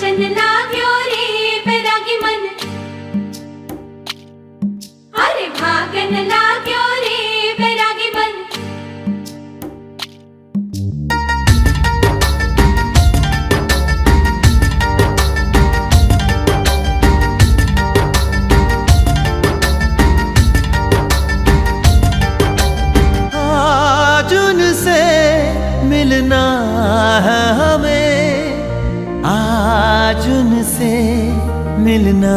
नाचन लाग्यो रे बैरागी मन, अरे भागन लाग्यो रे बैरागी मन। आज उनसे मिलना है हमें, आज उनसे मिलना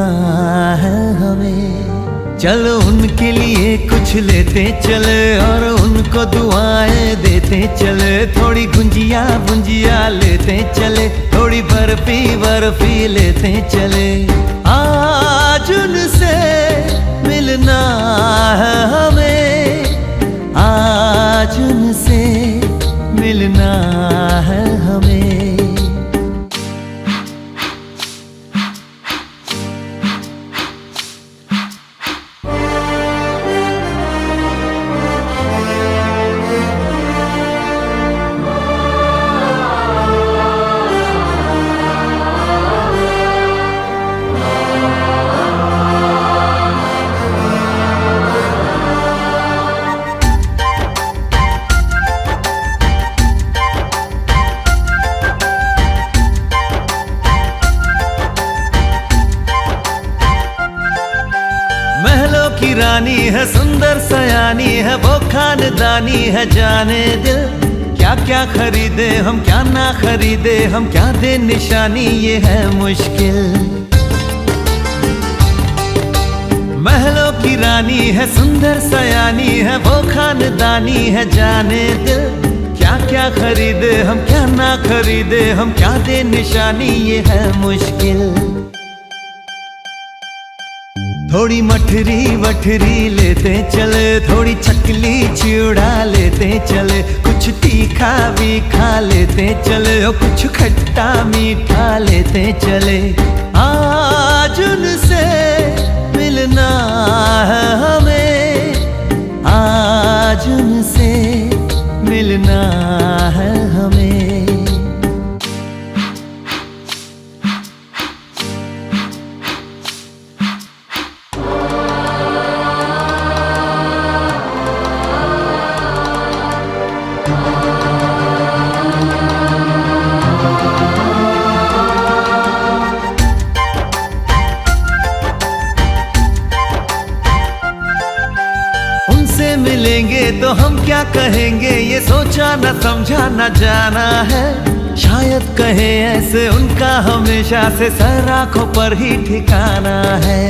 है हमें। चलो उनके लिए कुछ लेते चले और उनको दुआएं देते चले। थोड़ी गुंजिया गुंजिया लेते चले, थोड़ी बर्फी बर्फी लेते चले। आज उनसे मिलना है हमें, आज उनसे मिलना है हमें। महलों की रानी है, सुंदर सयानी है, वो खानदानी है जाने दिल। क्या क्या खरीदे हम, क्या ना खरीदे हम, क्या दे निशानी, ये है मुश्किल। महलों की रानी है, सुंदर सयानी है, वो खानदानी है जाने दिल। क्या क्या खरीदे हम, क्या ना खरीदे हम, क्या दे निशानी, ये है मुश्किल। थोड़ी मठरी वठरी लेते चले, थोड़ी चकली चिड़ा लेते चले। कुछ तीखा भी खा लेते चले और कुछ खट्टा मीठा लेते चले। आज उनसे मिलना है हमें, आज उनसे मिलना है हमें। उनसे मिलेंगे तो हम क्या कहेंगे, ये सोचा न समझा न जाना है। शायद कहे ऐसे उनका हमेशा से सर आंखों पर ही ठिकाना है।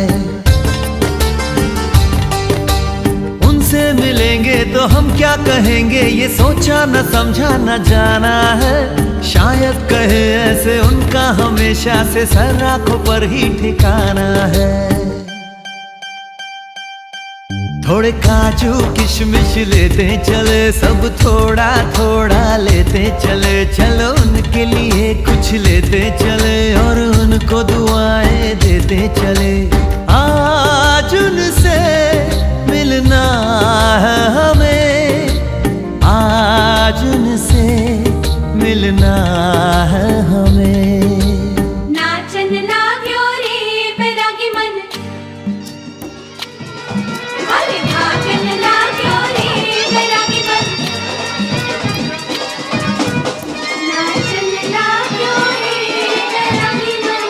उनसे मिलेंगे तो हम क्या कहेंगे, ये सोचा न समझा न जाना है। शायद कहे ऐसे उनका हमेशा से सर आंखों पर ही ठिकाना है। थोड़े काजू किशमिश लेते चले, सब थोड़ा थोड़ा लेते चले। चलो उनके लिए कुछ लेते चले और उनको दुआएं देते चले। आज उनसे मिलना है हमें, आज उनसे मिलना है हमें। नाचन लाग्यो रे बैरागी मन, अरे भागन लाग्यो रे बैरागी मन। नाचन लाग्यो रे बैरागी मन।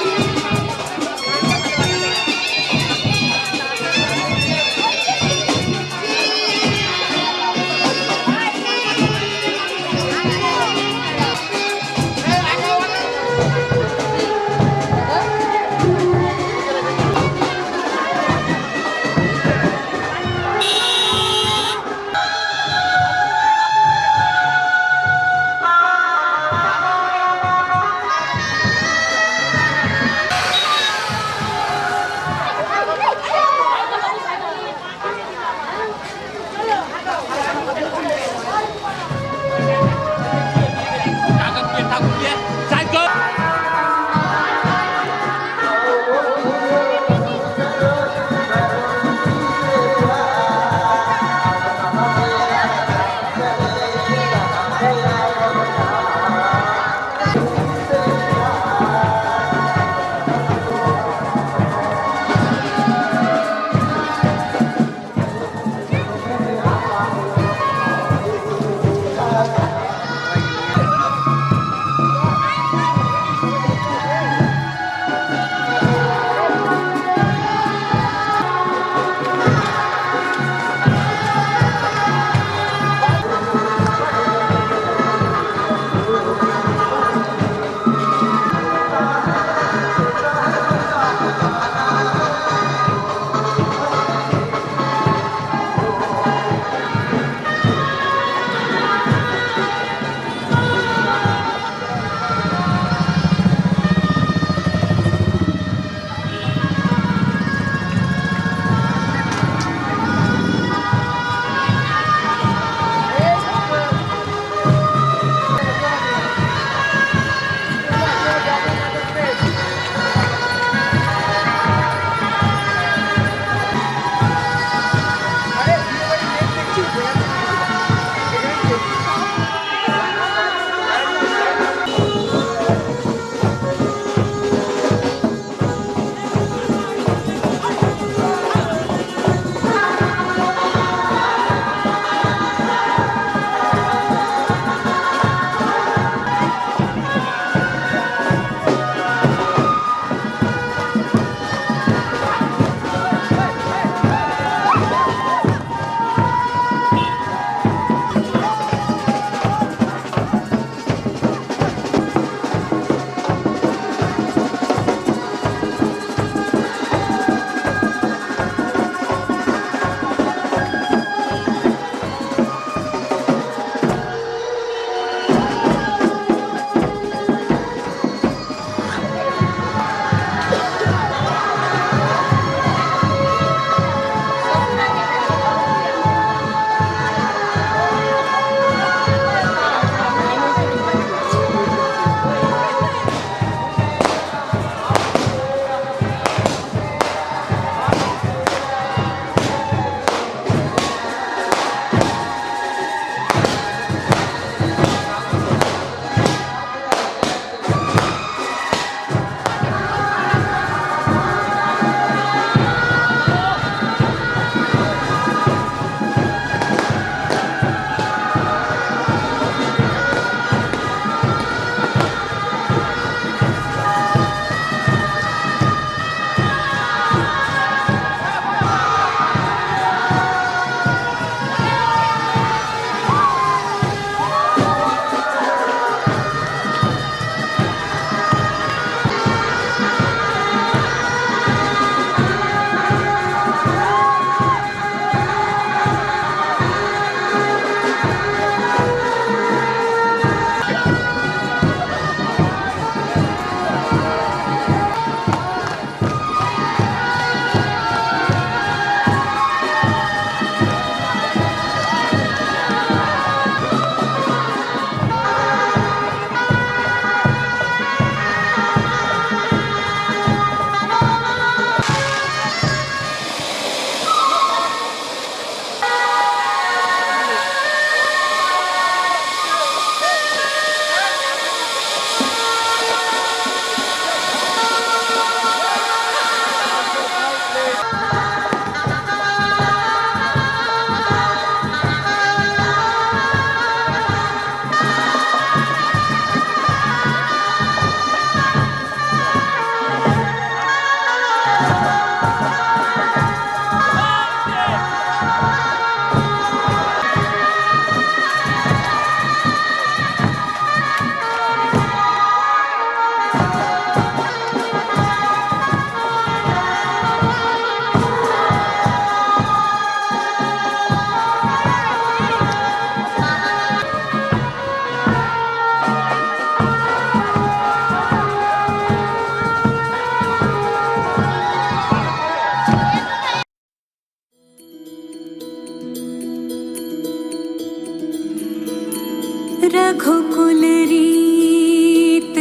रघुकुल रीत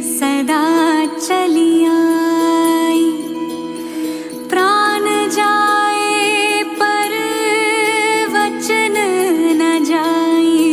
सदा चली आई, प्राण जाए पर वचन न जाई।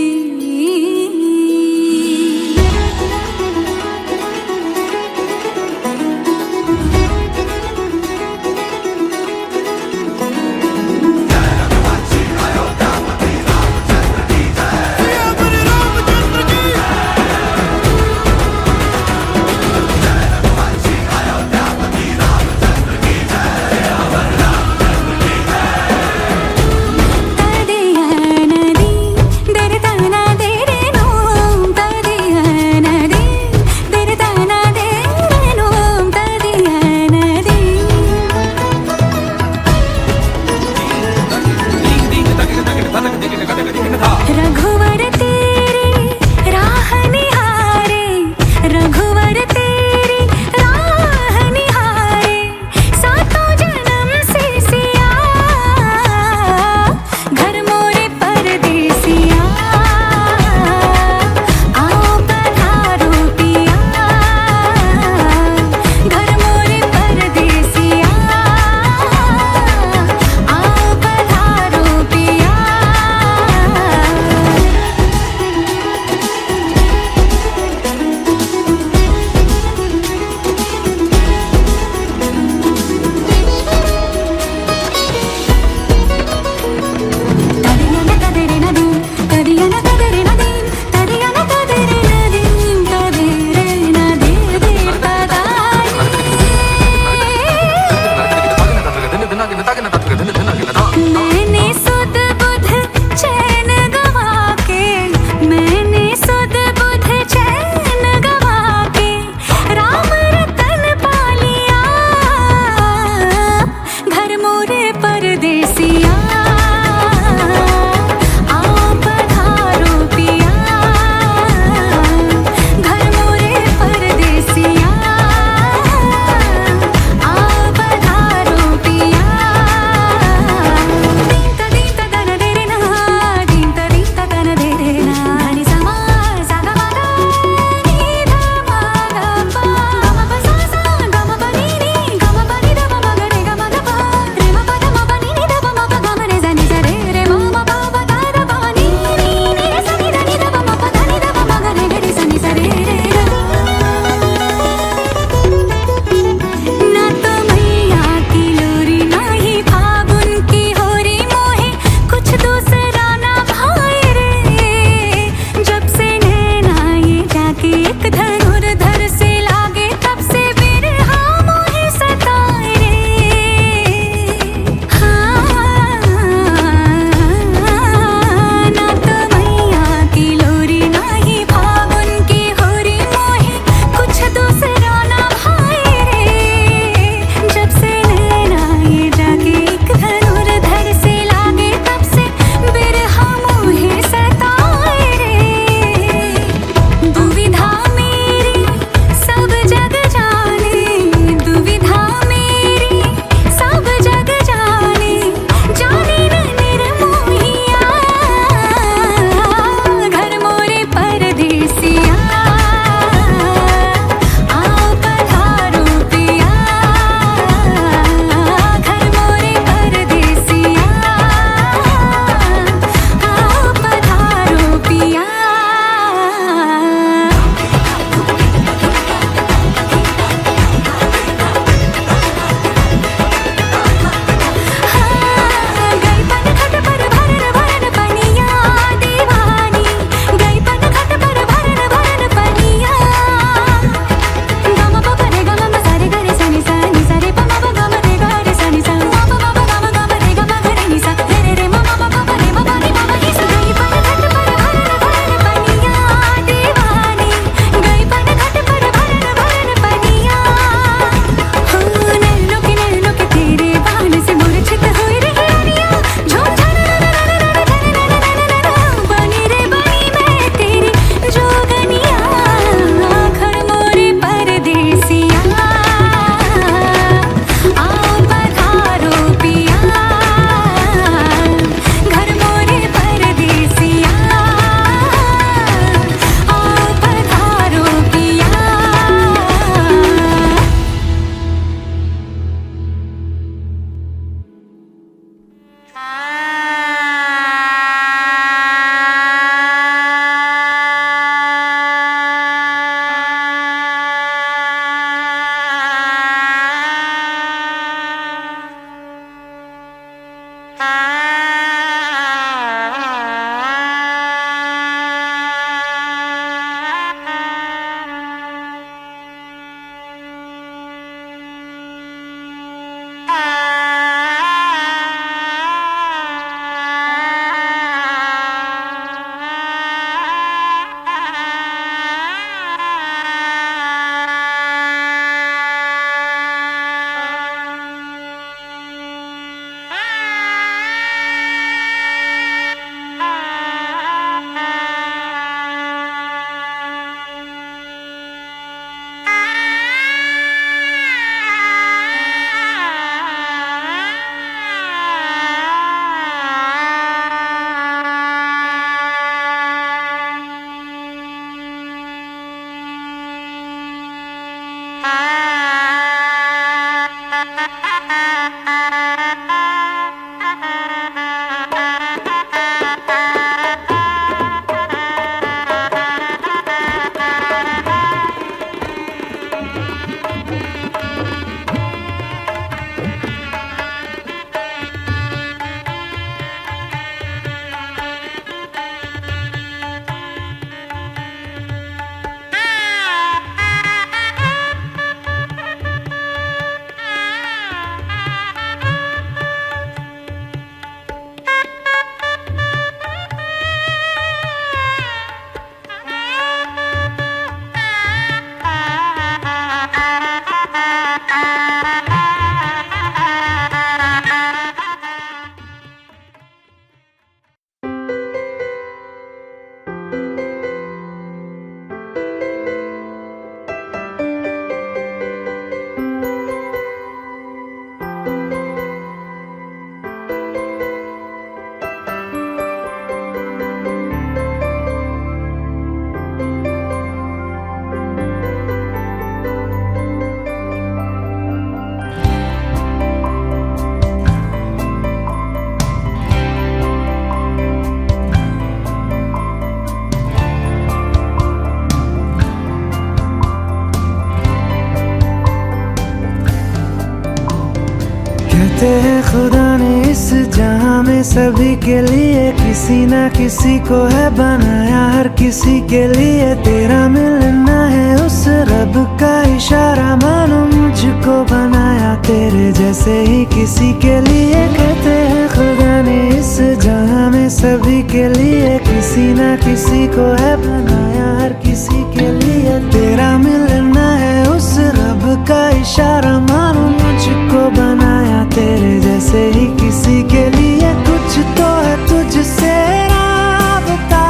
में सभी के लिए किसी ना किसी को है बनाया, हर किसी के लिए तेरा मिलना है उस रब का इशारा। मानो मुझको बनाया तेरे जैसे ही किसी के लिए, कहते हैं खुदा ने इस जहां में सभी के लिए किसी ना किसी को है बनाया, हर किसी के लिए तेरा मिलना है उस रब का इशारा। मानो मुझको बनाया तेरे जैसे ही किसी के लिए, कुछ तो है तुझसे राबता,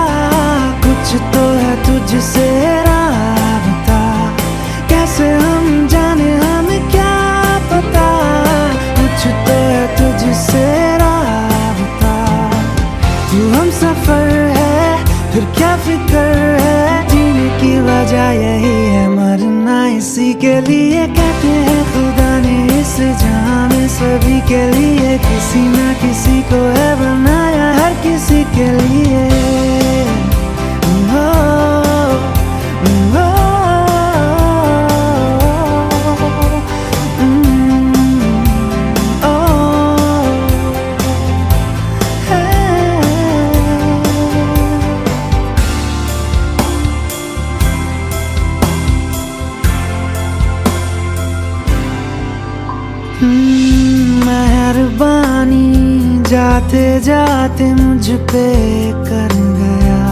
कुछ तो है तुझसे राबता, कैसे हम जाने हमें क्या पता, कुछ तो है तुझसे राबता। तू हम सफर है फिर क्या फिक्र है, जीने की वजह यही है मरना इसी के लिए। कहते हैं खुदा ने इस जहां में सभी के लिए किसी ना किसी को है बनाया, हर किसी के लिए। मेहरबानी जाते जाते मुझ पे कर गया,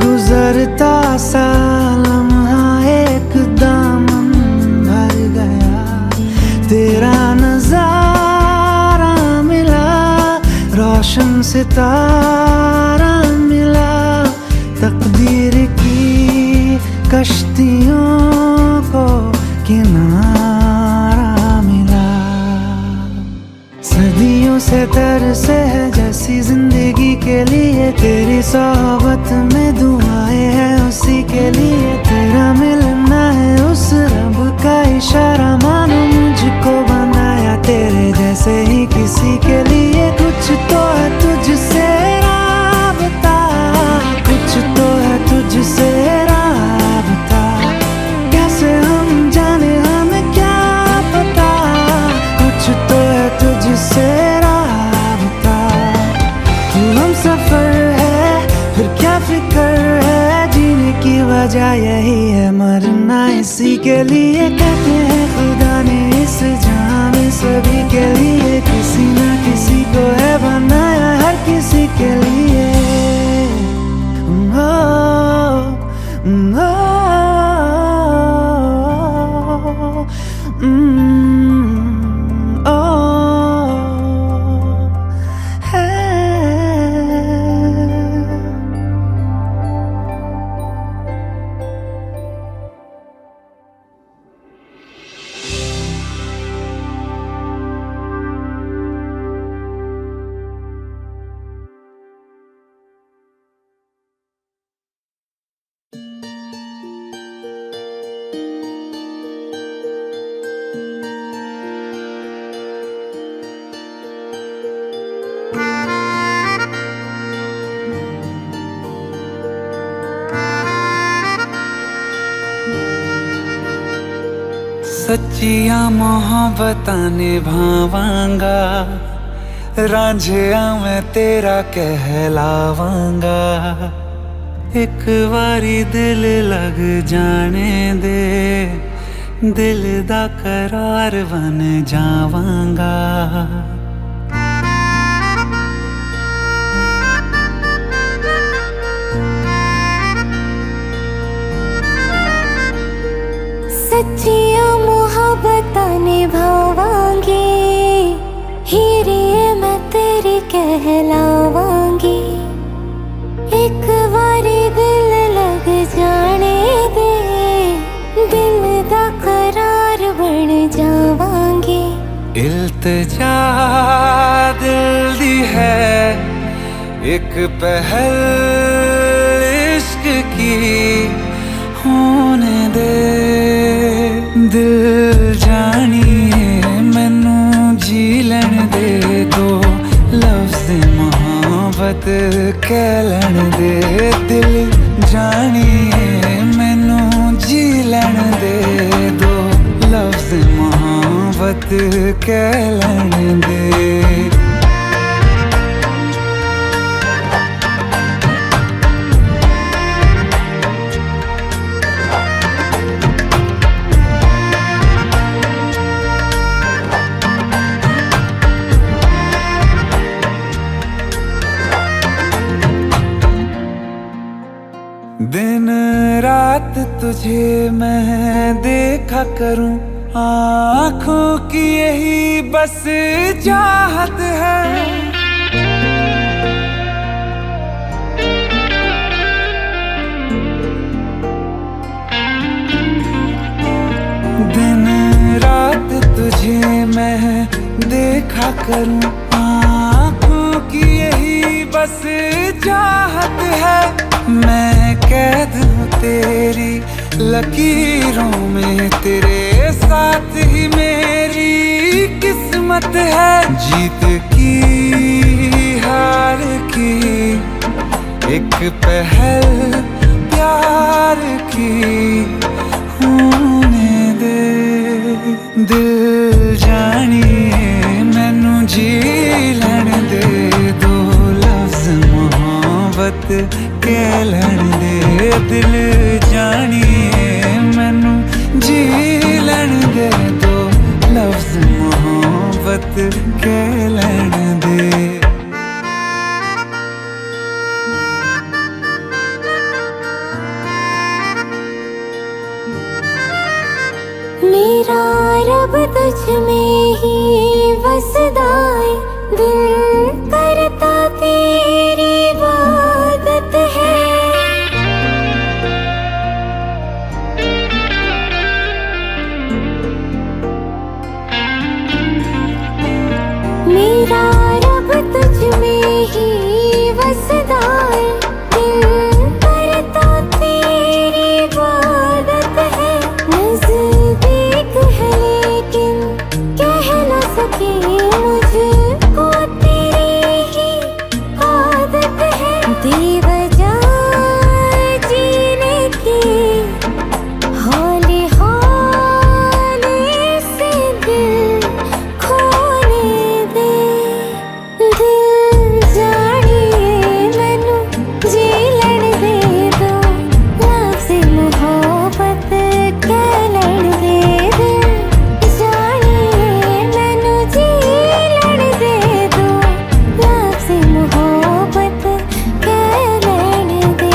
गुजरता सा लम्हा एक दामन भर गया, तेरा नजारा मिला, रोशन सितारा मिला, तकदीर की कश्तियों को किनारा मिला। सदियों से तरसे है जैसी जिंदगी के लिए, तेरी सोहबत में दुआएं हैं उसी के लिए, तेरा मिलना है उस रब का इशारा। मानो मुझको बनाया तेरे जैसे ही किसी के लिए, कुछ तो है तुझसे राबता, कुछ तो है तुझसे राबता, कैसे हम जाने हमें क्या पता, कुछ तो है तुझसे राबता। तू हम सफर है फिर क्या फिक्र है, जीने की वजह यही है मरना इसी के लिए। कहते हैं खुदा ने इस जहां में सभी के लिए किसी ना किसी को है बनाया, हर किसी के लिए। सच्चिया मोहब्बतां निभावांगा, रांझिया मैं तेरा कहलावांगा। एक बारी दिल लग जाने दे, दिल दा करार बन जावांगा। सच्चिया मोहब्बतां निभावांगी, हीरे मैं तेरी कहलावांगी। एक बारी दिल लग जाने दे, दिल दा करार बन जावांगी। इल्तिजा दिल दी है एक पहल इश्क की, होने दे दिल जानिए मैनू जी लैन दे, दो लफ्ज़ मोहब्बत कह लैन दे। दिल जानिए मैनू जी लैन दे, दो लफ्ज़ मोहब्बत कह लैन दे। रात तुझे मैं देखा करूं, आँखों की यही बस चाहत है। दिन रात तुझे मैं देखा करूं, आँखों की यही बस चाहत है। मैं कैद हूँ तेरी लकीरों में, तेरे साथ ही मेरी किस्मत है। जीत की हार की एक पहल प्यार की होने दे। दिल जानिए मैनू जी लैण दे, दो लफ्ज़ मोहब्बत कह लैण दे। दिल जानिए मैनू जी लैण दे, दो लफ्ज़ मोहब्बत कह लैण दे। मेरा रब तुझ में ही वसदा है, दिल करता तेरी इबादत है। मेरा रब तुझ में ही वसदा है, दिल करता तेरी इबादत है। नज़दीक है लेकिन कह न सके, मुझको तेरी ही आदत है। बेवजह जीने की हौले हौले से दिल खोने दे। दिल जानिए मैनू जी लैण दे, दो लफ्ज़ मोहब्बत कह लैण दे। दिल जानिए मैनू जी लैण दे, दो लफ्ज़ मोहब्बत कह लैण दे।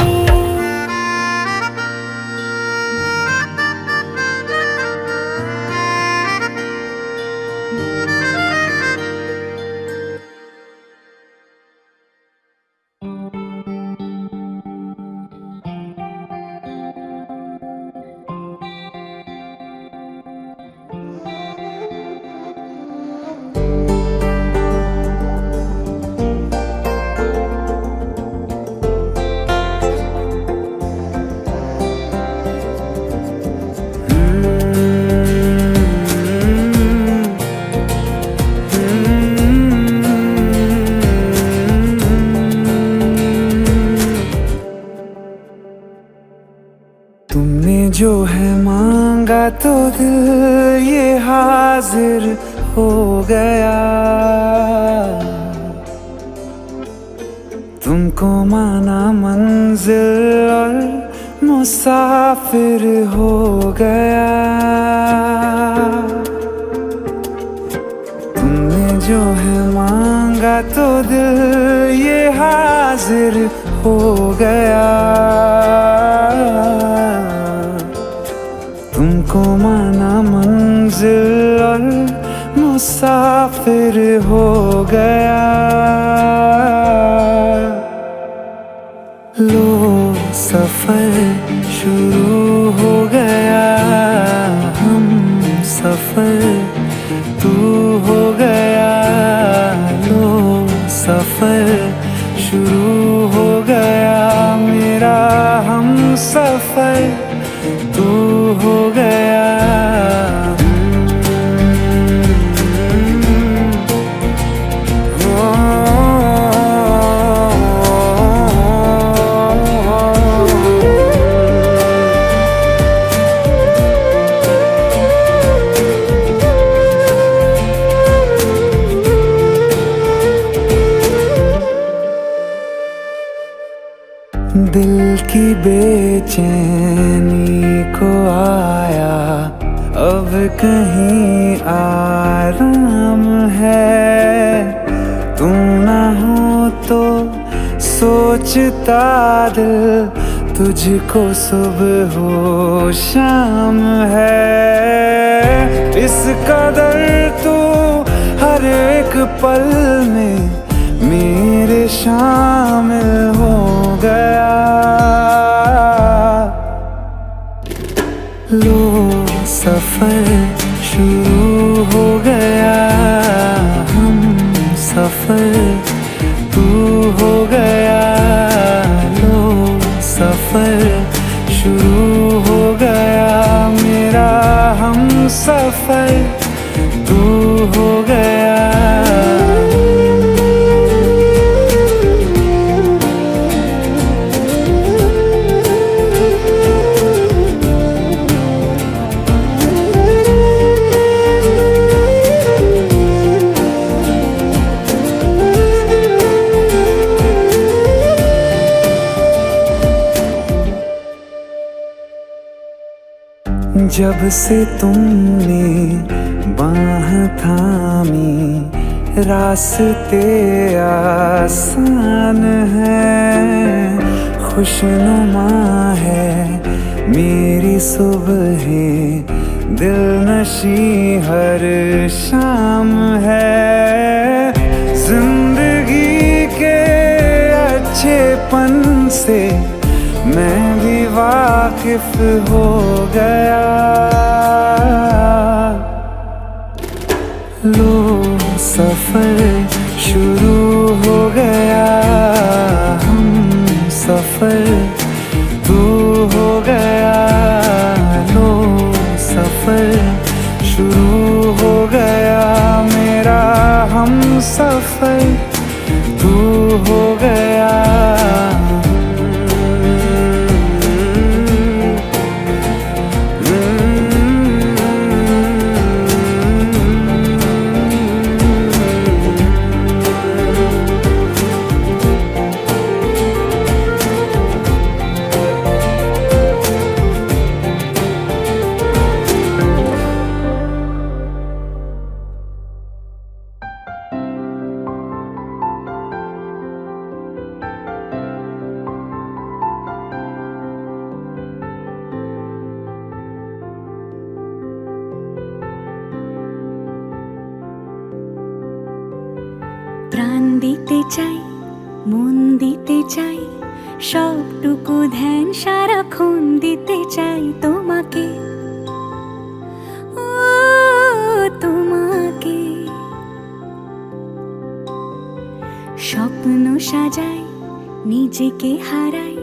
तुमने जो है मांगा तो दिल ये हाजिर हो गया। तुमको माना मंजिल और मुसाफिर हो गया। तुमने जो है मांगा तो दिल ये हाजिर हो गया। तुमको माना मंजिल और मुसाफिर हो गया। लो सफर शुरू हो गया, हम सफर तू हो गया। लो सफर शुरू हो गया, मेरा हम सफर तू हो गया। दिल की बेचैनी को आया अब कहीं आराम है। तू ना हो तो सोचता दिल तुझको सुबह हो शाम है, इस कदर तू हर एक पल में मेरे शामिल हो गया। लो सफर शुरू हो गया, हम सफर तू हो गया। लो सफर शुरू हो गया, मेरा हम सफर तू हो गया। जब से तुमने बाह थामी, रास्ते आसान हैं, खुशनुमा है मेरी सुबहें, दिलनशी हर शाम है। जिंदगी के अच्छेपन से मैं भी वाकिफ हो गया। लो सफर शुरू हो गया, हम सफर तू हो गया। लो सफर शुरू हो गया, मेरा हम सफर तू हो गया। প্রাণ দিতে চাই, মন দিতে চাই, সবটুকু ধ্যান সারাক্ষণ দিতে চাই তোমাকে, ও তোমাকে। স্বপ্ন সাজাই, নিজেকে হারাই,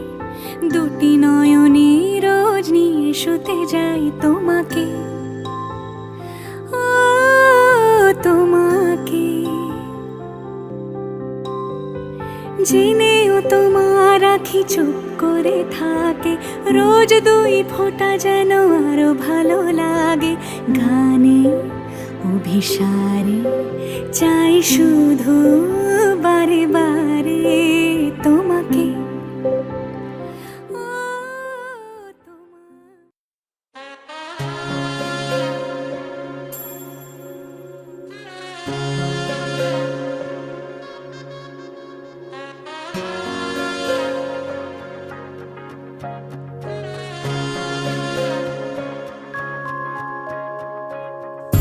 দুটি নয়নে রোজ নিয়ে শুতে যাই তোমাকে, ও তোমাকে। জেনেও তোমার আঁখি চুপ করে থাকে, রোজ দুই ফোঁটা যেন আরো ভালো লাগে। গানে অভিসারে চাই শুধু বারে বারে তোমাকে, ও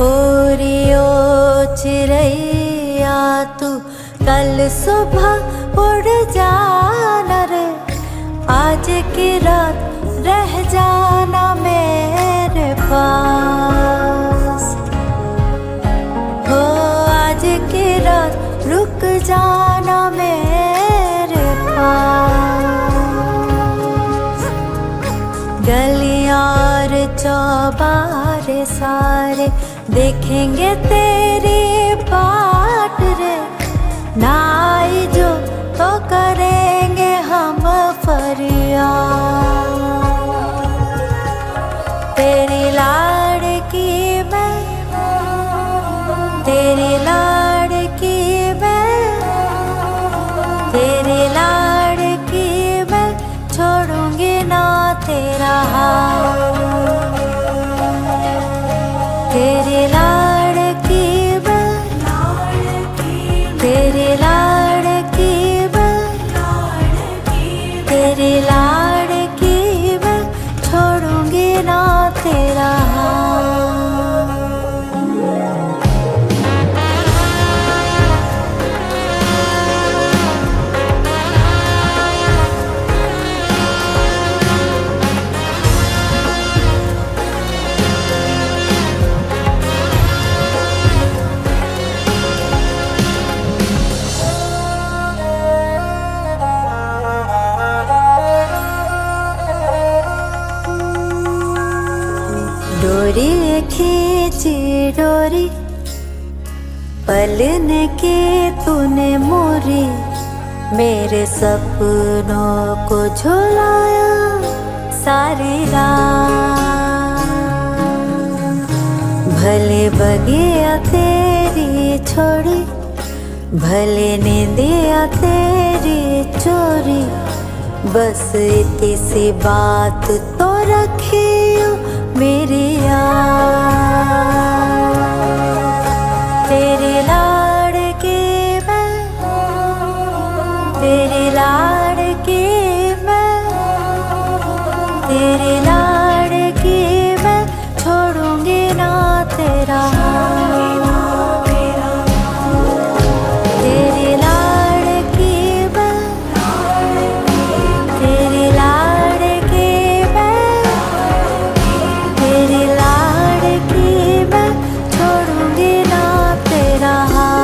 ओरियो चिड़ैया तू कल सुबह उड़ जाना रे, आज की रात रह जाना मेरे पास। हो आज की रात रुक जाना मेरे पास। गलियां और चौबारे सारे देखेंगे तेरी बाट रे, ना आई जो तो करेंगे हम फरियाद। तेरी लाड़की मैं, तेरी लाड़की मैं, तेरी लाड़की मैं, छोड़ूंगी ना तेरा हाथ। तेरी लाड़की मैं, तेरी लाड़की खींची डोरी, पलने की तूने मोरी, मेरे सपनों को झुलाया सारी रात। भले बगिया तेरी छोड़ी, भले नींदिया तेरी चोरी, बस इतनी सी बात तो रखियो मेरी याद। तेरी लाड़की मैं, तेरी लाड़की मैं, तेरी लाड़की मैं, छोड़ूंगी ना तेरा हाथ। तेरी लाड़की मैं, तेरी लाड़की मैं, तेरी लाड़की मैं, छोड़ूंगी ना तेरा हाथ।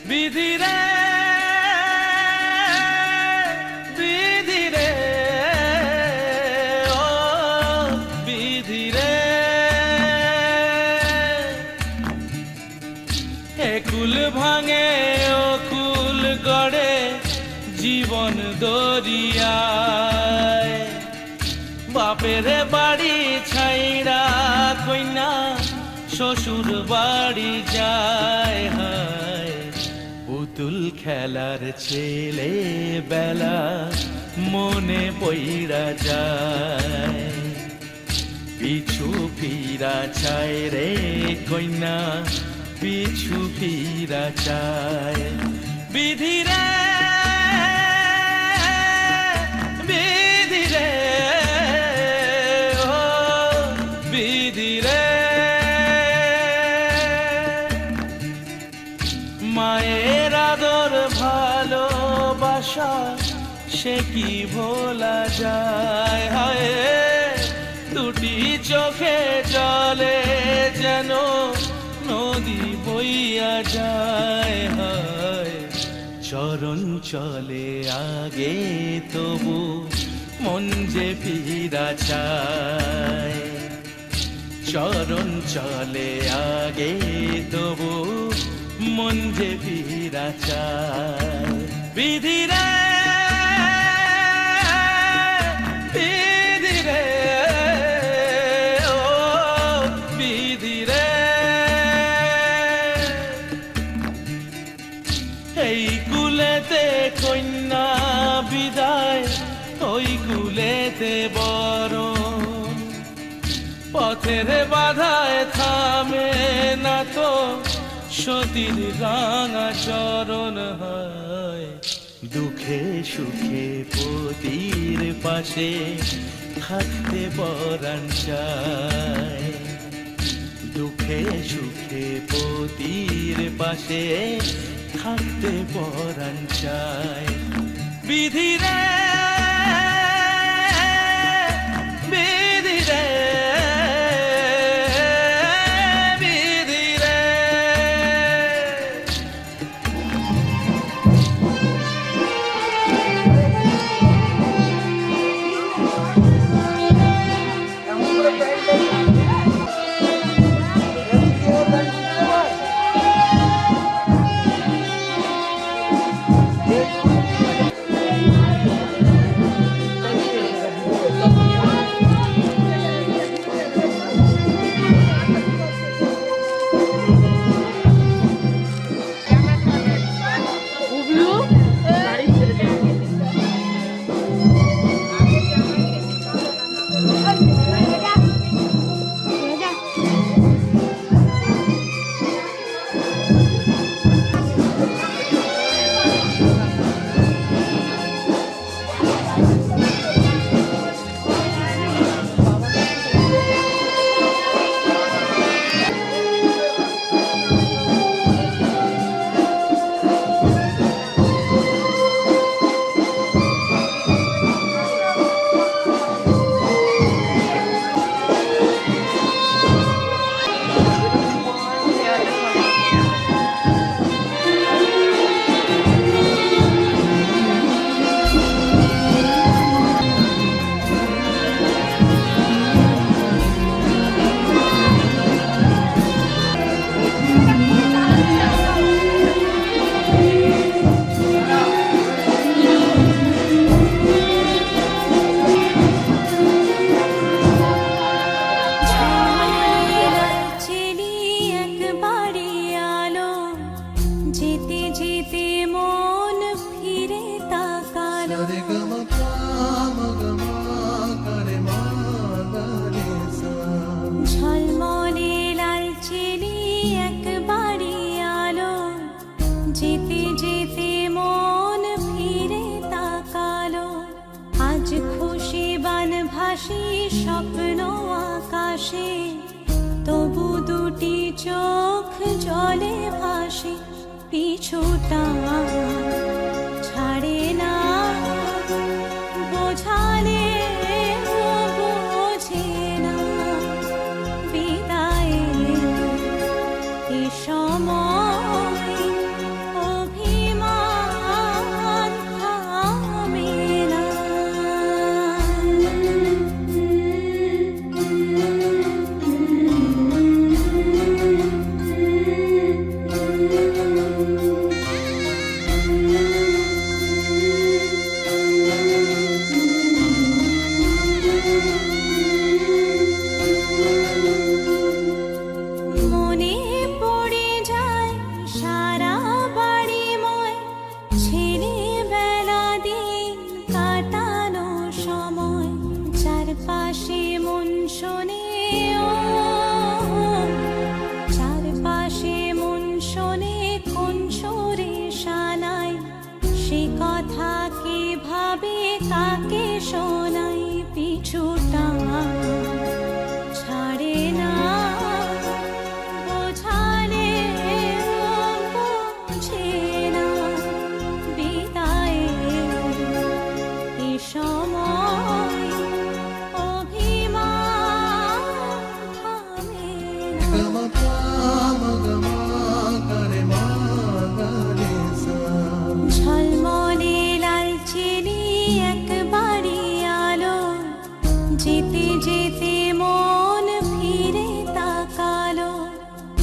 বিধি রে, বিধি রে, ও বিধি রে, এ কুল ভাঙে ও কুল গড়ে জীবন দরিয়ায়। বাপের বাড়ি ছাইরা কইনা শ্বশুর বাড়ি যায়, হায় পুতুল খেলার ছেলে বেলা মনে পইরা যায়। পিছু ফিরা চায় রে কইনা, পিছু ফিরা চায়। বিধি রে, বিধি রে, ও বিধি রে, মায়ের আদর ভালোবাসা সে কি ভোলা যায়। হায় দুটি চোখে জলে যেন নদী বইয়া যায়। হায় চরণ চলে আগে তবু মন যে ফিরা চায়। চরণ চলে আগে তবু মন যে ফিরা চায়। বিধি রে, বিধি রে, ও বিধি রে, এই কুলেতে কন্যা বিদায়, ওই কুলেতে বরণ। পথের বাধায় থামে না তো সতীর রাঙা চরণ। হয় দুঃখে সুখে পতির পাশে থাকতে পরাণ চায়। দুঃখে সুখে পতির পাশে থাকতে পরাণ চায়। বিধি রে, বিধি রে, বিধি রে। যেতে যেতে মন ফিরে তাকালো, আজ খুশি বান ভাসি স্বপ্ন আকাশে, তবু দুটি চোখ জলে ভাসে, পিছুটা ছাড়ে না, বোঝালে বোঝে না, বিদায়ের এ সময় অভিমান থামে না। মনে পড়ে যায় সারা বাড়িময় ছেলেবেলা দিন কাটানো সময়, চারপাশে মন শোনে ও, চারপাশে মন শোনে কোন সুরে শানাই, সে কথা কে ভাবে কাকে শোনাই, পিছুটা ছাড়ে না, বোঝালে বোঝে না, বিদায়ের এ সময় অভিমান থামে না। ঝলমলে লালচেনি একবারই আলো, যেতে যেতে মন ফিরে তাকালো,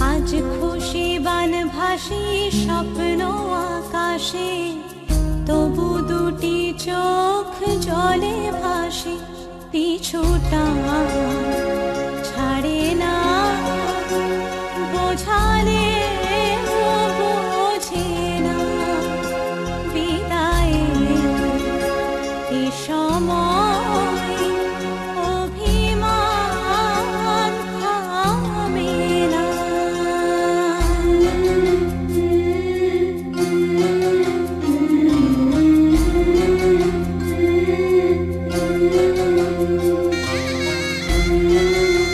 আজ খুশি বান ভাসি স্বপ্ন আকাশে, তবু দুটি চোখ জলে ভাসে, পিছুটা ছাড়ে না, বোঝালে বোঝে না, বিদায়ের এ সময় অভিমান থামে না। Thank you.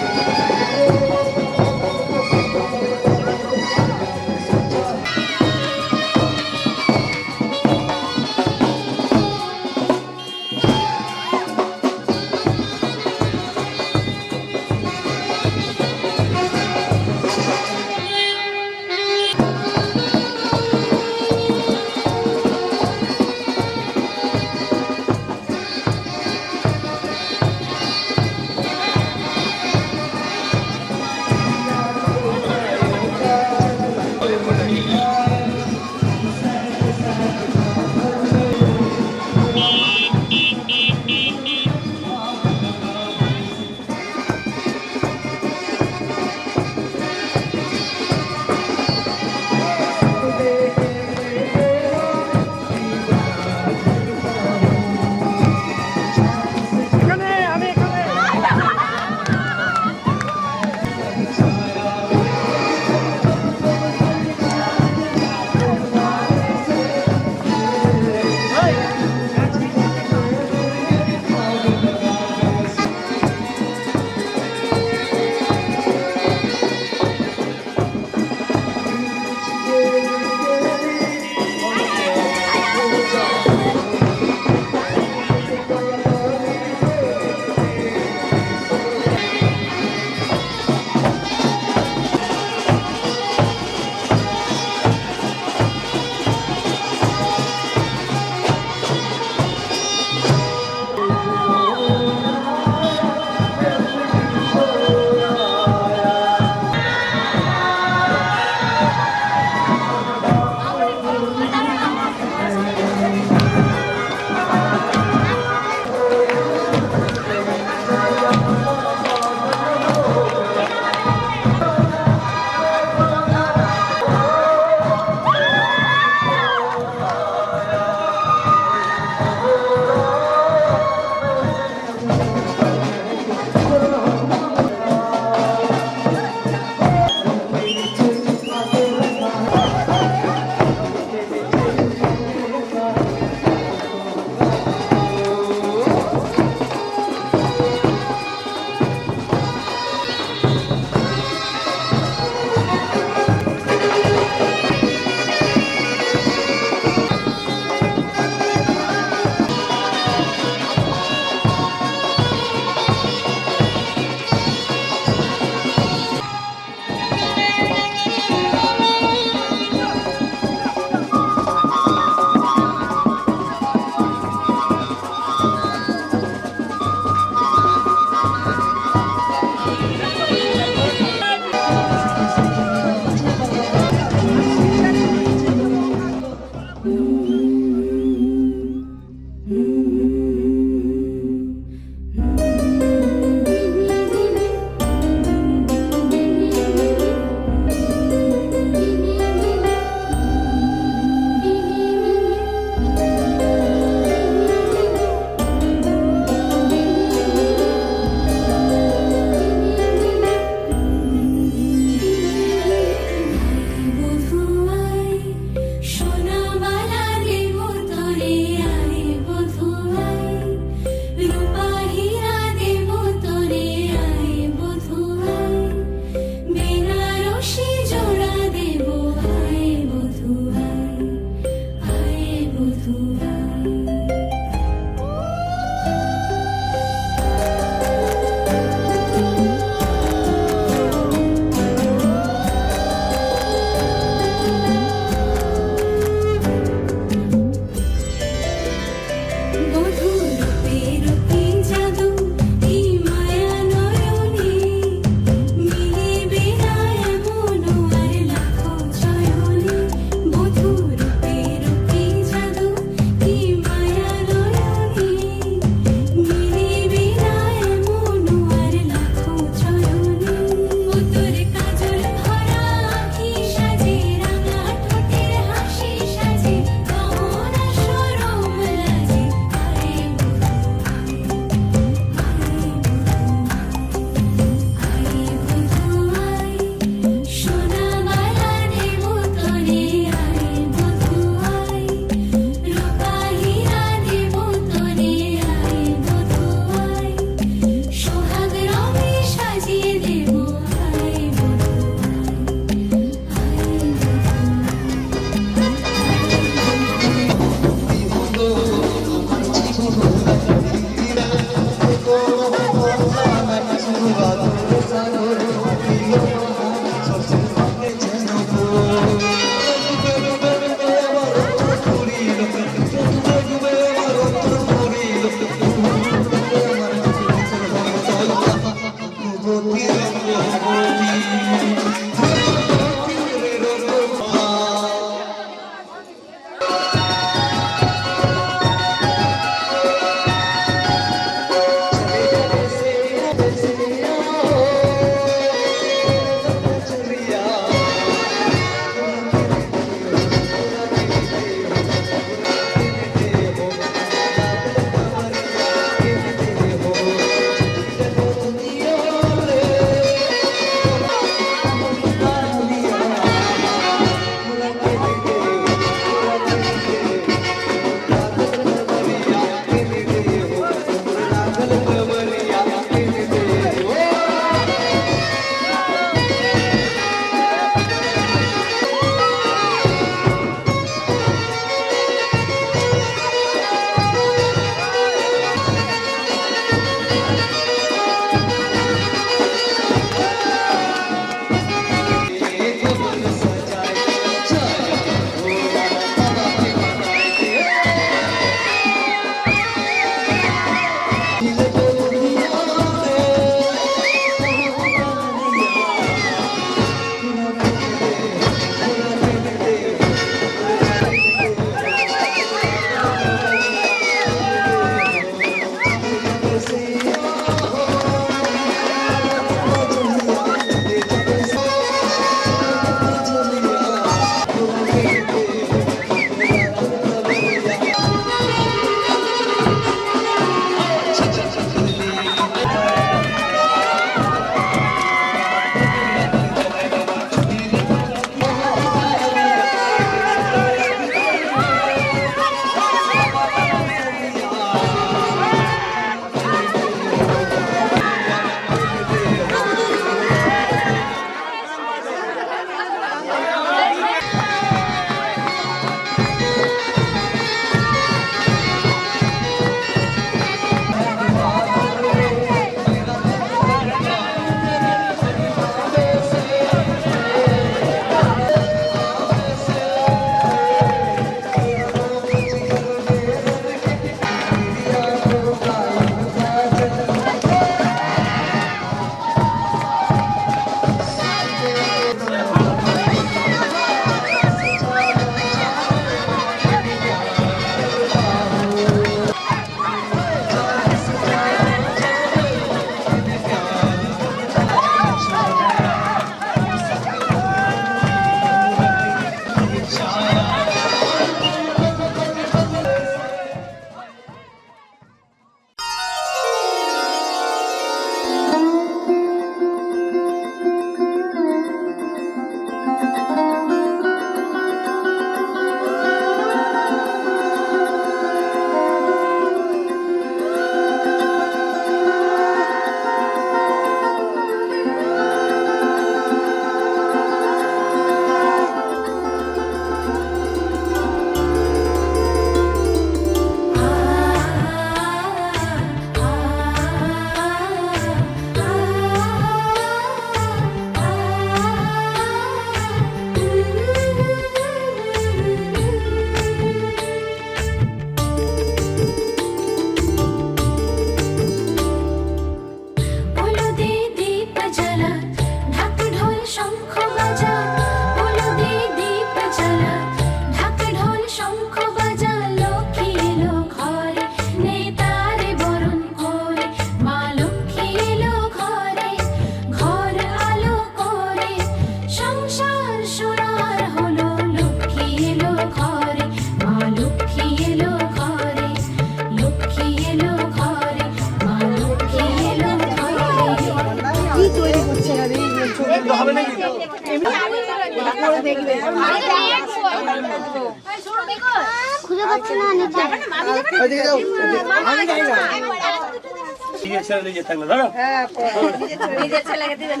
নিজের ছেলেকে দিবেন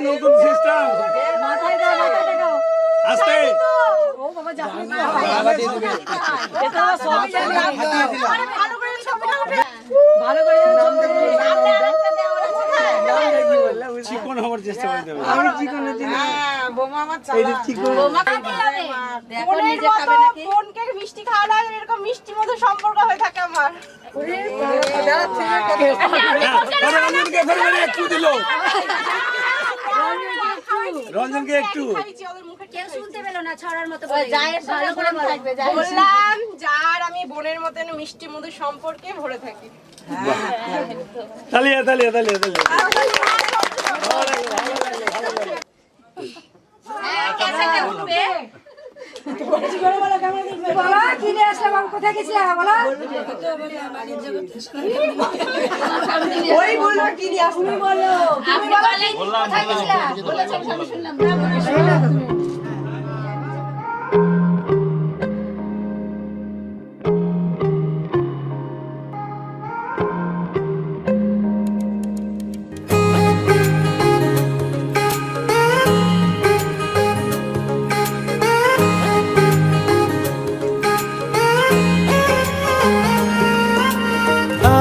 নতুন সিস্টেম আস্তে চিকন হওয়ার চেষ্টা করতে হবে। আমি চিকনের দিন বোমা আমার ফোনকে মিষ্টি খাওয়া এরকম মিষ্টি মতো সম্পর্ক হয়ে থাকে আমার রঞ্জনকে একটু দিল, রঞ্জনকে একটু কেউ শুনতে পেল না ছড়ার মতো বললাম যার আমি বোনের মতন মিষ্টি মধু সম্পর্কে ভরে থাকি তালিয়া তালিয়া তালিয়া তালিয়া কোথায় গেছিলাম বলো ওই বললো কি নিয়ে আসবি বলো আমি কোথায় গেছিলাম বলেছেন আমি শুনলাম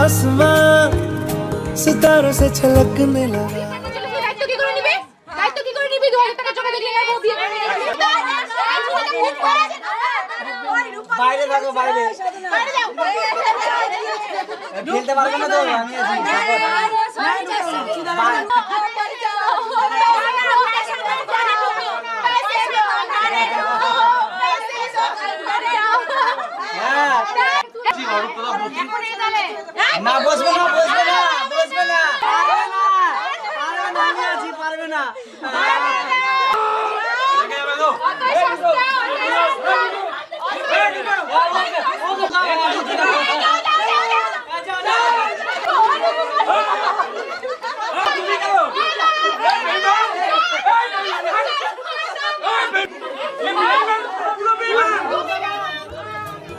आसमां सितारों से छलकने लगा দায়িত্ব কি করে নিবি 2000 টাকা জমা দিলে না বিয়ে করে বাইরে থাকো বাইরে বাইরে যাও খেলতে পারবে না তো আমি না বসবে না বসবে না বসবে না আমি আছি পারবে না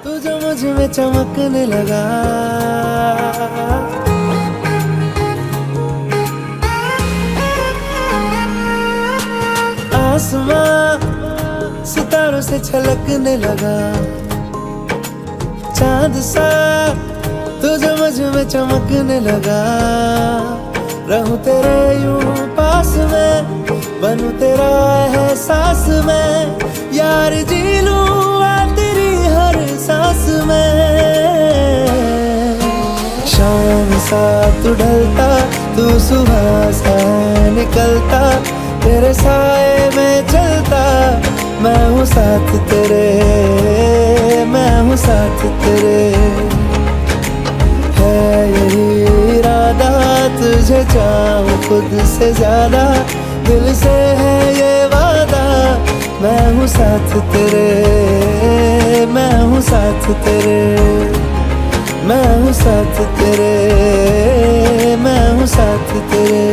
तू जो मुझ में चमकने लगा आसमां सितारों से छलकने लगा चांद सा तू जो मुझ में चमकने लगा रहूं तेरे यूं पास में बनूं तेरा एहसास में यार जी लूं तेरी हर सांस में शाम सा तू ढलता तू सुबह सा निकलता तेरे साए में चलता मैं हूँ साथ तेरे मैं हूँ साथ तेरे है यही इरादा तुझे चाहूं खुद से ज्यादा दिल से है ये वादा मैं हूँ साथ तेरे मैं हूँ साथ तेरे मैं हूँ साथ तेरे मैं हूँ साथ तेरे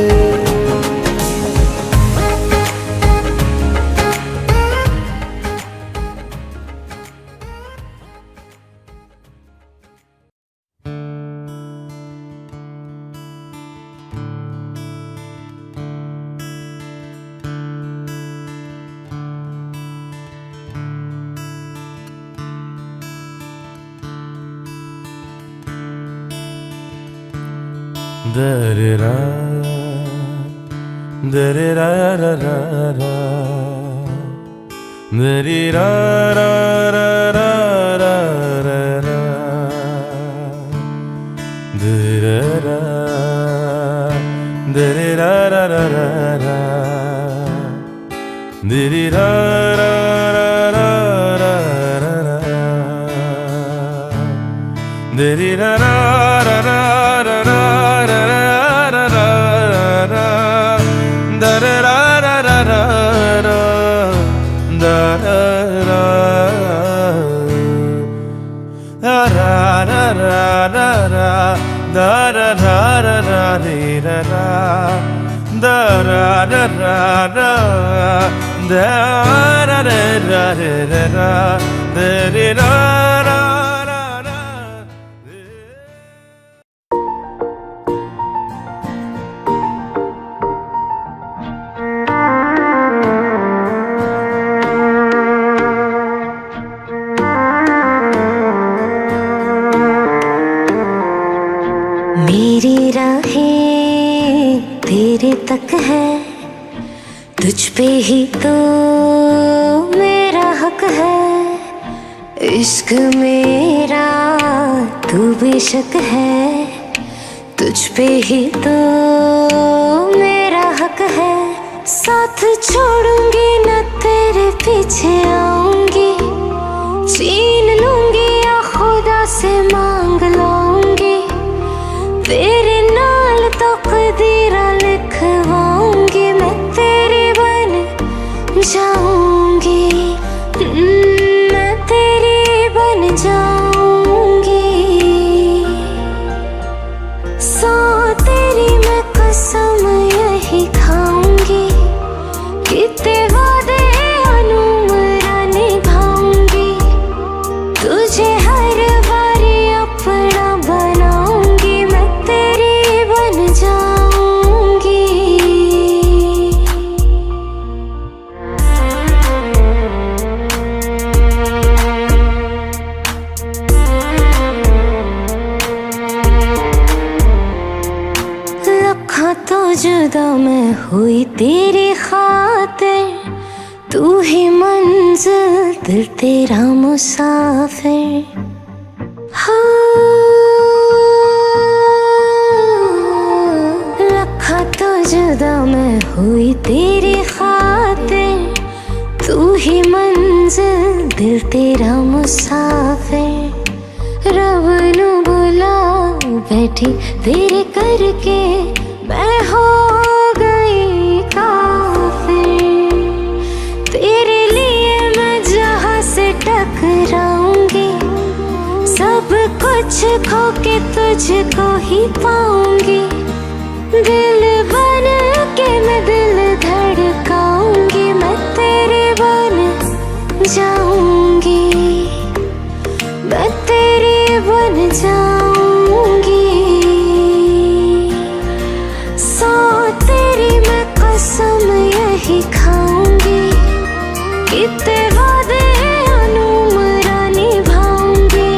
Da-da-da, da-da-da-da-da-da, da-da-da-da-da-da, da-da-da-da-da-da, da-da-da-da-da-da, da-da-da-da-da-da-da. ra ra ra ra, da ra ra ra ra re ra ra, da ra ra ra ra, da ra ra ra re ra ra, da re ra ra ra ra. मेरी राहें तेरे तक है, तुझ पे ही तो मेरा हक है। इश्क मेरा तू बेशक है, तुझ पे ही तो मेरा हक है। साथ छोड़ूंगी न तेरे पीछे आऊंगी, छीन लूंगी या खुदा से मांग लाऊंगी। तेरे नाल तकदीरा लिखवाऊंगी, मैं तेरी बन जाऊंगी, मैं तेरी बन जाऊंगी। सौ तेरी मैं कसम यही खाऊंगी, कितने वादे अनुमरा निभाऊंगी। तुझे हर बारी अपना बनाऊंगी, मैं तेरी बन जाऊंगी। लखा तो जुदा मैं हुई तेरी खातिर, तू ही मंजिल दिल तेरा मुसाफिर। लखा तो जुदा मैं हुई तेरी खातिर, तू ही मंजिल दिल तेरा मुसाफिर। रब नू बुला बैठी तेरे करके, मैं हो गई काफिर। तेरे लिए मैं जहां से टकराऊंगी, सब कुछ खो के तुझको ही पाऊंगी। दिल बन के मैं दिल धड़काऊंगी, मैं तेरे बन जाऊंगी, मैं तेरी बन जाऊंगी। सौ तेरी मैं कसम यही खाऊंगी, कितने वादे अनुमरा निभाऊंगी।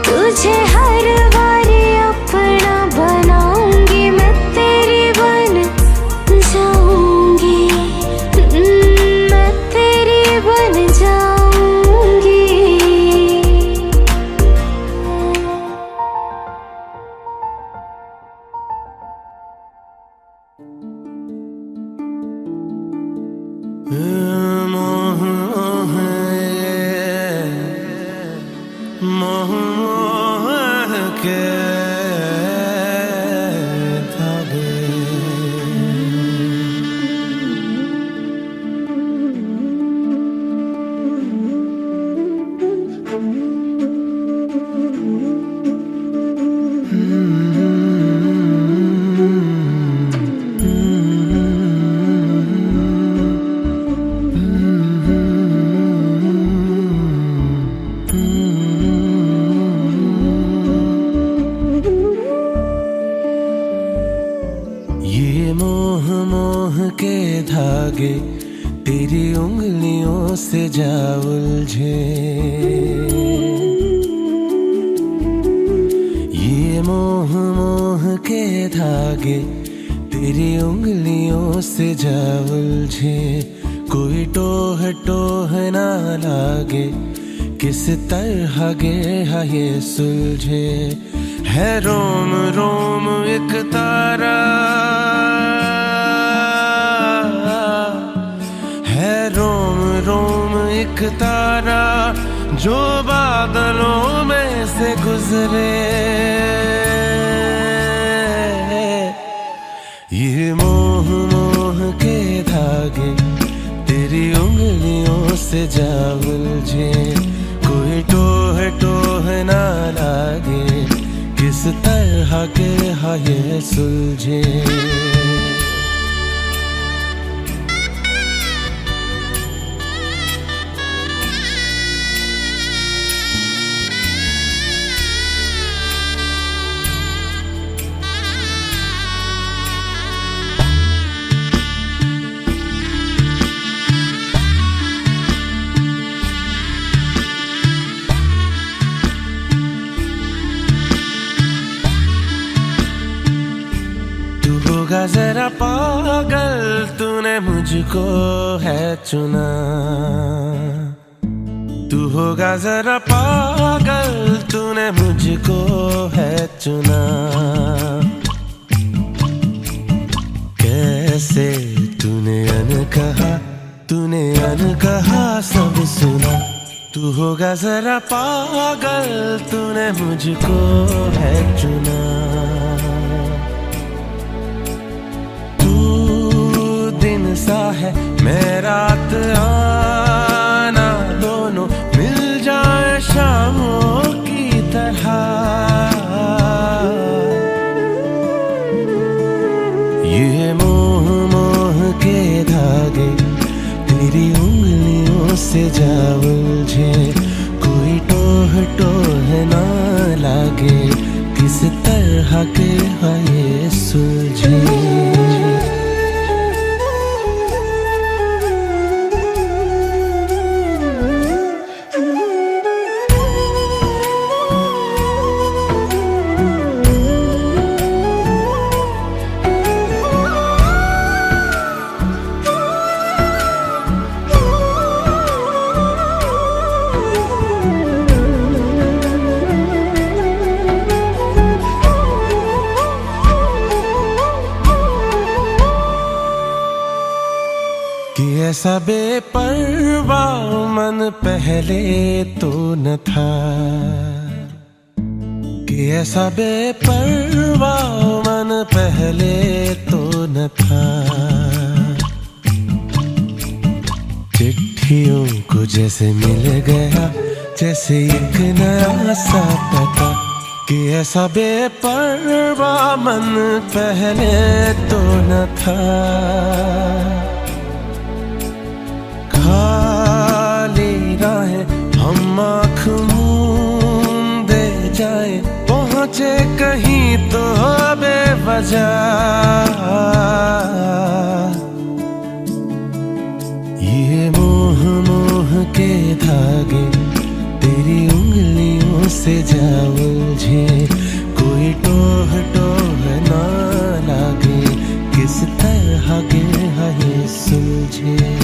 तुझे हर बारी अपना बनाऊंगी, मैं तेरी बन जाऊंगी, मैं तेरी बन जाऊंगी। मोह मोह मोह के धागे, ये मोह मोह के धागे तेरी उंगलियों से जा उलझे। ये मोह मोह के धागे तेरी उंगलियों से जा उलझे। कोई टोह टोह ना लागे, किस तरह गिरा ये सुलझे। है रोम रोम एक तारा, है रोम रोम एक तारा, जो बादलों में से गुजरे। ये मोह मोह के धागे तेरी उंगलियों से जा उलझे। कोई टोह टोह ना लागे, किस तरह के है ये सुलझे। होगा जरा पागल, तूने मुझको है चुना। तू होगा जरा पागल, तूने मुझको है चुना। कैसे तूने अनकहा सब सुना। तू होगा जरा पागल, तूने मुझको है चुना। सा है मैं रात आना, दोनों मिल जाए शामों की तरह। ये मोह के धागे तेरी उंगलियों से जा उलझे। कोई टोह ना लागे, किस तरह के है ये सुलझे। ऐसा बेपरवाह मन पहले तो न था, कि ऐसा बेपरवाह मन पहले तो न था। चिट्ठियों को जैसे मिल गया, जैसे एक नया सा पता, कि ऐसा बेपरवाह मन पहले तो न था। खाली राहें हम आँख मूंदे जाए, पहुँचे कहीं तो बेवजह। ये मोह के धागे तेरी उंगलियों से जा उलझे। कोई टोह ना लागे, किस तरह के है ये सुलझे।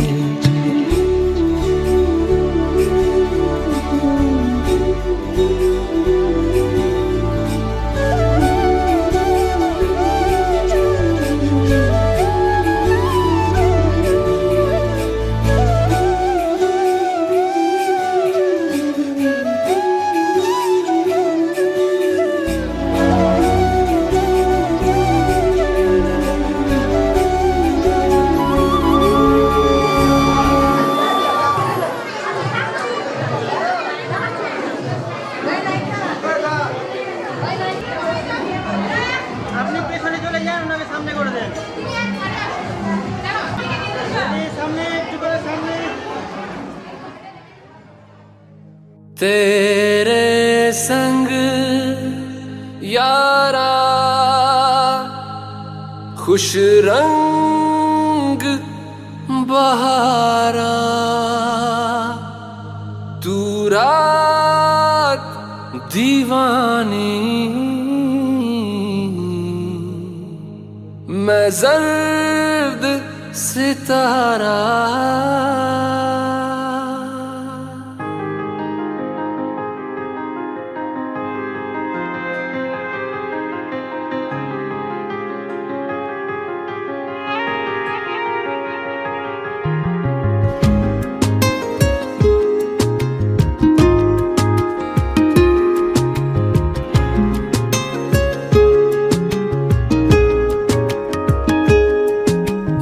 तेरे संग यारा खुश रंग बहारा, तू रात दीवानी मैं जर्द सितारा।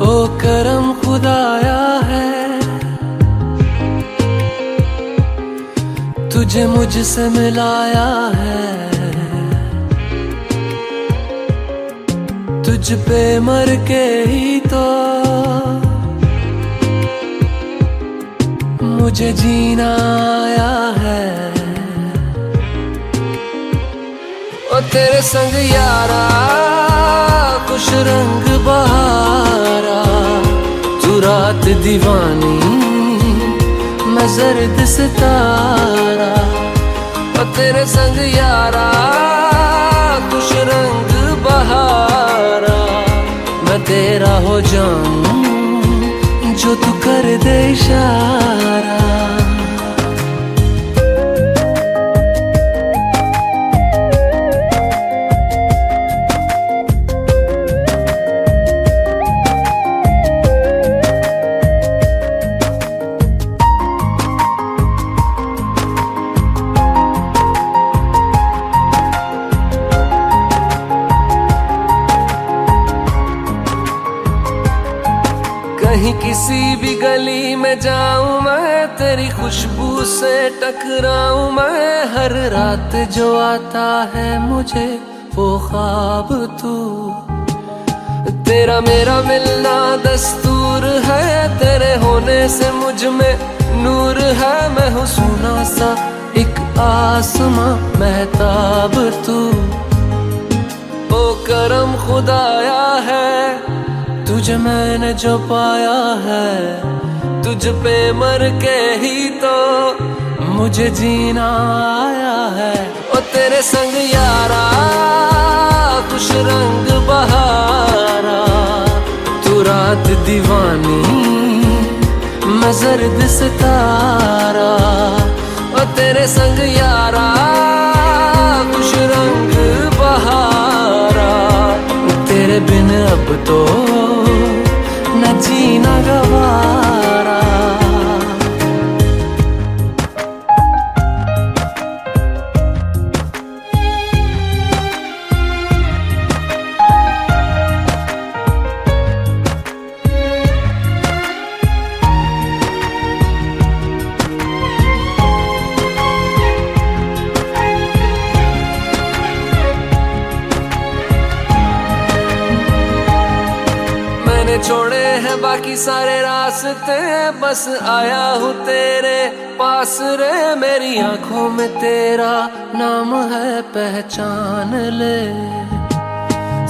ओ करम खुदाया है तुझे मुझसे मिलाया है, तुझ पे मर के ही तो मुझे जीना आया है। ओ तेरे संग यारा कुछ रंग बहारा, तू रात दीवानी मैं जर्द सितारा। ओ तेरे संग यारा कुछ रंग बहारा, मैं तेरा हो जाऊं जो तू कर दे इशारा। कहीं किसी भी गली में जाऊं मैं, तेरी खुशबू से टकराऊं मैं। हर रात जो आता है मुझे वो ख्वाब तू, तेरा मेरा मिलना दस्तूर है। तेरे होने से मुझ में नूर है, मैं हूँ सोना सा एक आसमां महताब तू। ओ करम खुदाया है तुझे मैंने जो पाया है, तुझ पे मर के ही तो मुझे जीना आया है। ओ तेरे संग यारा कुछ रंग बहारा, तू रात दीवानी मैं जर्द सितारा। ओ तेरे संग यारा कुछ रंग बहारा, तेरे बिन अब तो न जीना गवारा। छोड़े हैं बाकी सारे रास्ते, बस आया हूँ तेरे पास रे। मेरी आंखों में तेरा नाम है पहचान ले,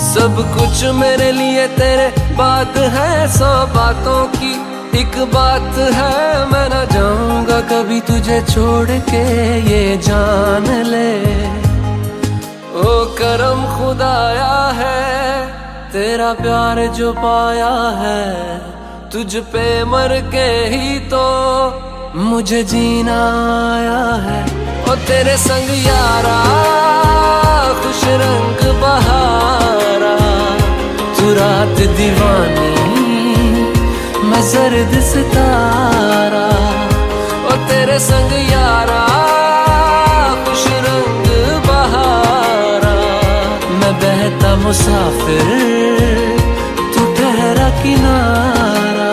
सब कुछ मेरे लिए तेरे बात है। 100 बातों की एक बात है, मैं ना जाऊंगा कभी तुझे छोड़ के ये जान ले। ओ करम खुदाया है तेरा प्यार जो पाया है, तुझ पे मर के ही तो मुझे जीना आया है। ओ तेरे संग यारा खुश रंग बहारा, तू रात दीवानी मैं जर्द सितारा। ओ तेरे संग यारा खुश रंग बहारा, मैं बहता मुसाफिर तू ठहरा किनारा।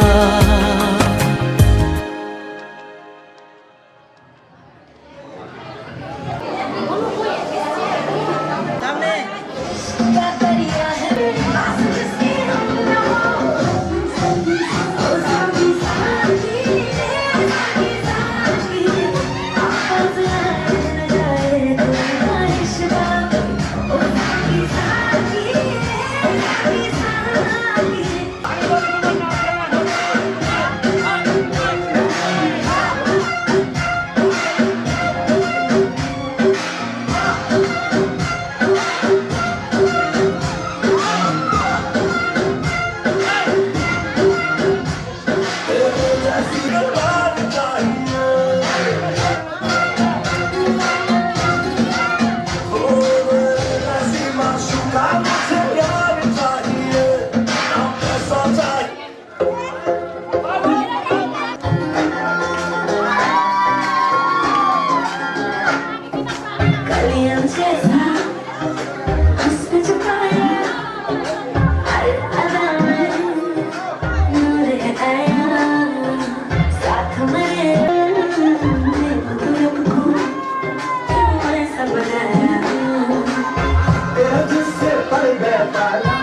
गया ताला,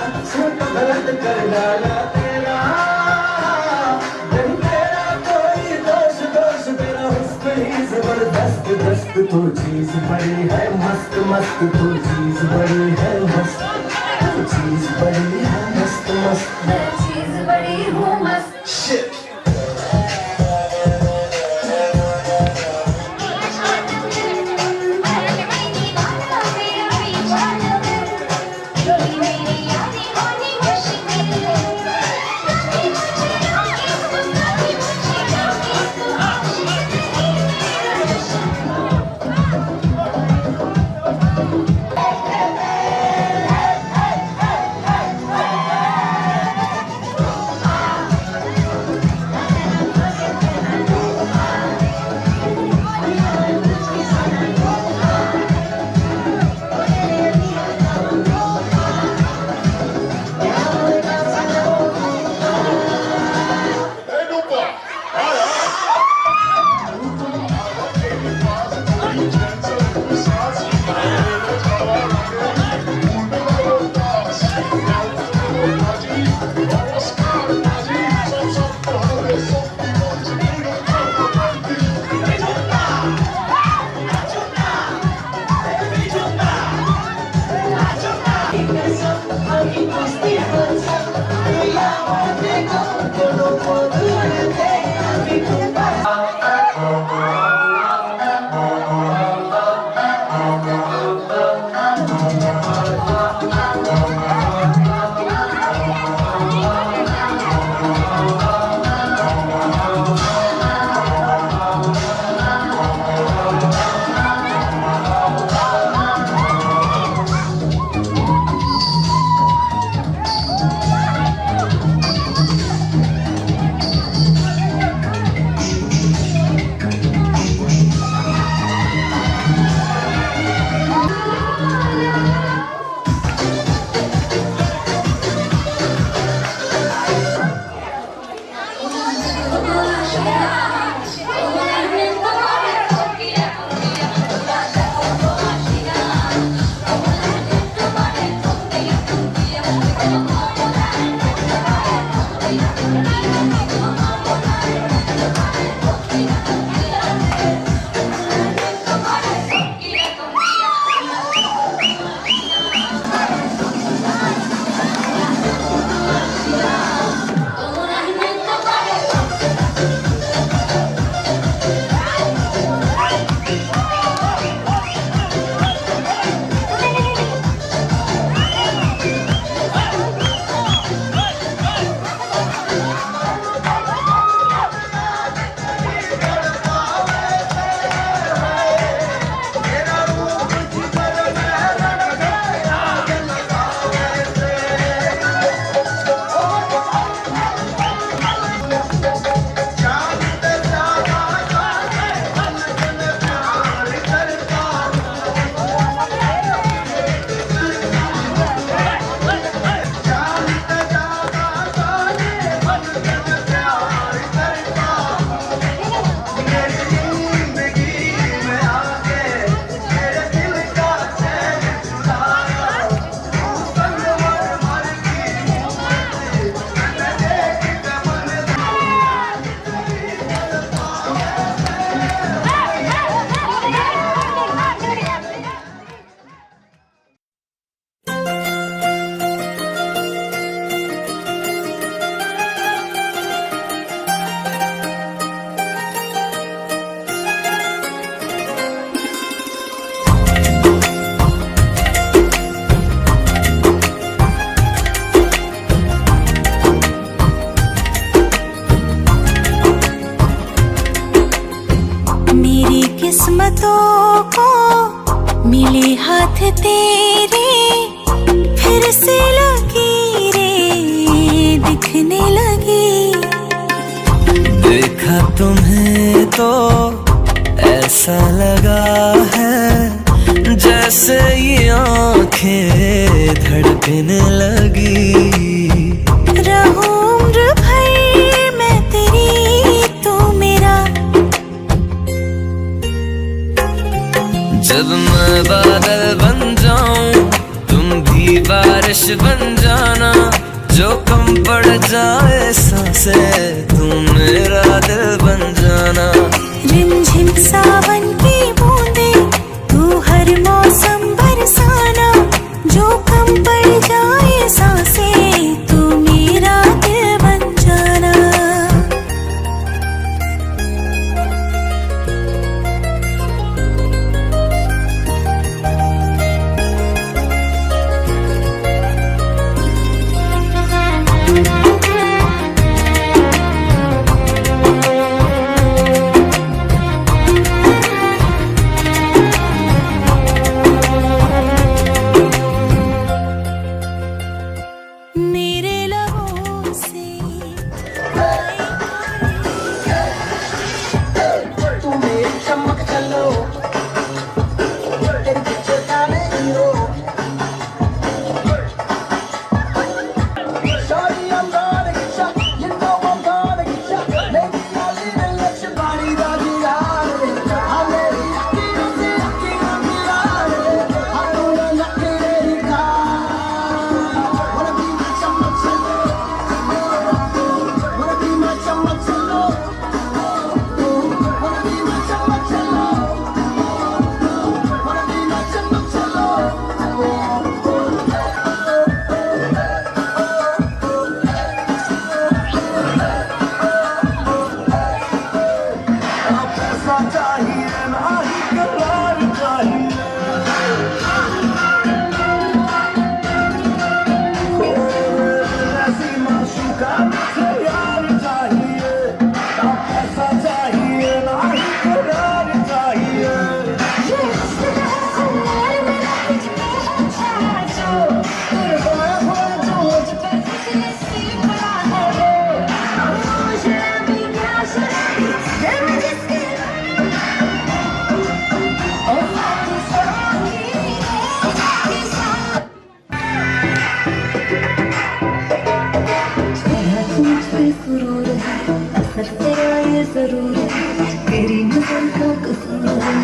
अच्छा तो गलत कर डाला तेरा, नहीं तेरा कोई दोष दोष तेरा हुस्न ही जबरदस्त दस्त, तू चीज बड़ी है मस्त मस्त, तू चीज बड़ी है मस्त, तू चीज बड़ी है मस्त मस्त, मैं चीज बड़ी हूँ मस्त Shit. किस्मतों को मिले हाथ तेरे, फिर से लकीरें दिखने लगी। देखा तुम्हें तो ऐसा लगा है जैसे ये आंखें धड़कने लगी। रहूं उम्र भर मैं तेरी, तू मेरा। जब मैं बादल बन जाऊं तुम भी बारिश ख्वाहिश बन जाना, जो कम पड़ जाए सांसें तू मेरा दिल बन जाना। रिमझिम सावन की बूंदे तू हर मौसम बरसाना, जो कम पड़ जाए सांसें तू मेरा दिल बन जाना। मेरे लबों से तू मेरी चमक चलो, तेरी पीछे जाने hero. Shawty, I'm gonna get ya, you know I'm gonna get ya. Maybe I'll even let your body rock it out. I'm ready, I'm ready, I'm gonna knock it any car. Wanna be my chumma chalo, wanna be my chumma chalo, wanna be my chumma chalo, wanna be my chumma chalo. पैसा चाहिए ना ही करार चाहिए, ऐसी माशूका मुझे यार चाहिए। ना पैसा चाहिए ना ही करार चाहिए। जरूर तेरी नजर का कसूर है।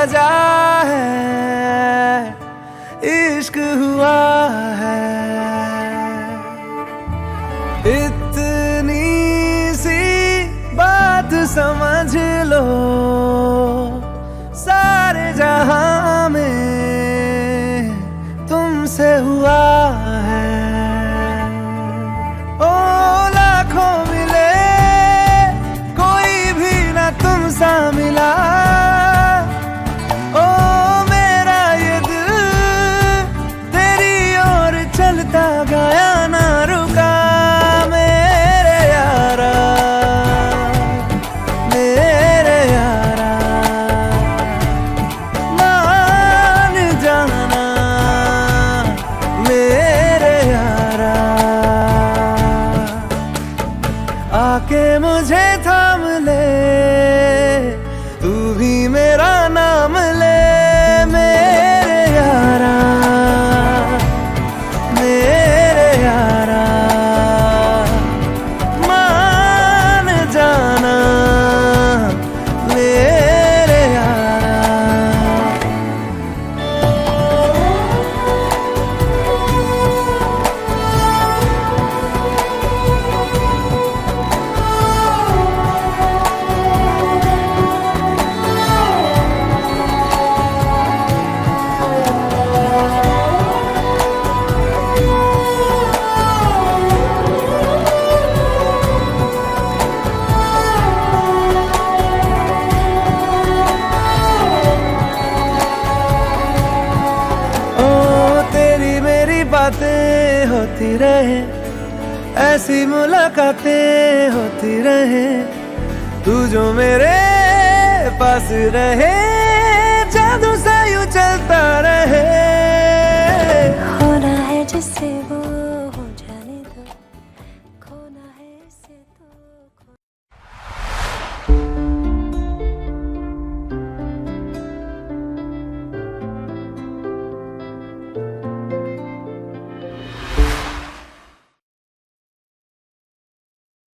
मजा है, इश्क हुआ है। इतनी सी बात समझ लो, सारे जहां में तुमसे हुआ है। ओ लाखों मिले, कोई भी ना तुम सा मिला। ओ मेरा ये दिल तेरी ओर चलता गया, ना रुका। मेरे यारा, मेरे यारा, मान जाना मेरे यारा। आके मुझे थाम ले, तू भी मेरा नाम ले। मेरे यारा, मेरे यारा, मान जाना मेरे यारा। बातें होती रहे, ऐसी मुलाकातें होती रहे, तू जो मेरे पास रहे।